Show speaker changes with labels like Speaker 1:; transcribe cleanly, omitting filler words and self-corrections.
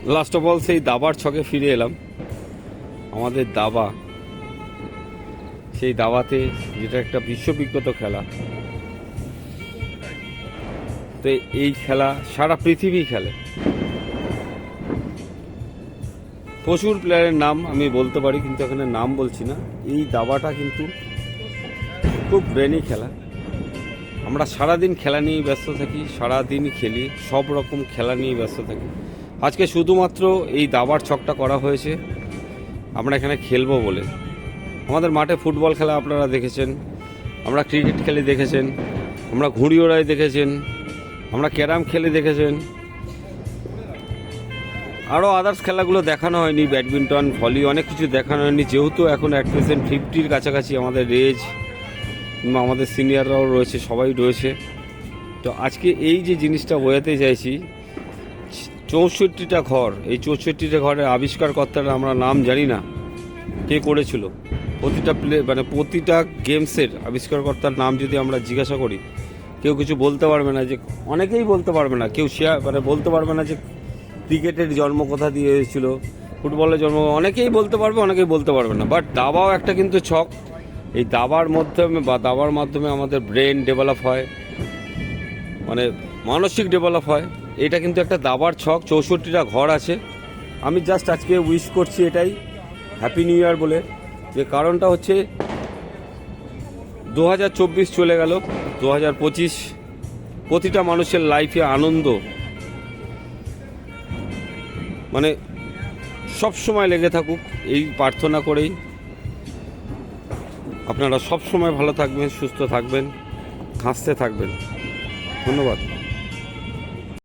Speaker 1: Last of all সেই দাবার ছকে ফিরে এলাম। আমাদের দাবা, সেই দাবাতে যেটা একটা বিশ্ববিখ্যাত খেলা, তো এই খেলা সারা পৃথিবী খেলে। প্রচুর প্লেয়ারের নাম আমি বলতে পারি, কিন্তু এখানে নাম বলছি না। এই দাবাটা কিন্তু খুব ব্রেনি খেলা। আমরা সারাদিন খেলা নিয়েই ব্যস্ত থাকি, সারাদিন খেলি, সব রকম খেলা নিয়েই ব্যস্ত থাকি। আজকে শুধুমাত্র এই দাবার ছকটা করা হয়েছে আমরা এখানে খেলবো বলে। আমাদের মাঠে ফুটবল খেলা আপনারা দেখেছেন, আমরা ক্রিকেট খেলে দেখেছেন, আমরা ঘুড়ি ওড়াই দেখেছেন, আমরা ক্যারাম খেলে দেখেছেন, আরও আদার্স খেলাগুলো দেখানো হয়নি, ব্যাডমিন্টন, ভলি, অনেক কিছু দেখানো হয়নি। যেহেতু এখন অ্যাট প্রেজেন্ট 50-র কাছাকাছি আমাদের এজ, কিংবা আমাদের সিনিয়ররাও রয়েছে, সবাই রয়েছে। তো আজকে এই যে জিনিসটা বোঝাতে চাইছি, 64টা ঘর, এই 64টা ঘরের আবিষ্কারকর্তারা আমরা নাম জানি না কে করেছিল। প্রতিটা প্রতিটা গেমসের আবিষ্কারকর্তার নাম যদি আমরা জিজ্ঞাসা করি, কেউ কিছু বলতে পারবে না। যে অনেকেই বলতে পারবে না, কেউ বলতে পারবে না যে ক্রিকেটের জন্ম কোথা দিয়ে হয়েছিল, ফুটবলের জন্ম, অনেকেই বলতে পারবে, অনেকেই বলতে পারবে না। বাট দাবাও একটা কিন্তু ছক। এই দাবার মাধ্যমে আমাদের ব্রেন ডেভেলপ হয়, মানসিক ডেভেলপ হয়। এটা কিন্তু একটা দাবার ছক। 64টা ঘর আছে। আমি জাস্ট আজকে উইশ করছি এটাই, হ্যাপি নিউ ইয়ার বলে। যে কারণটা হচ্ছে 2024 চলে গেল, 2025 প্রতিটা মানুষের লাইফে আনন্দ সব সময় লেগে থাকুক, এই প্রার্থনা করেই। আপনারা সব সময় ভালো থাকবেন, সুস্থ থাকবেন, হাসতে থাকবেন। ধন্যবাদ।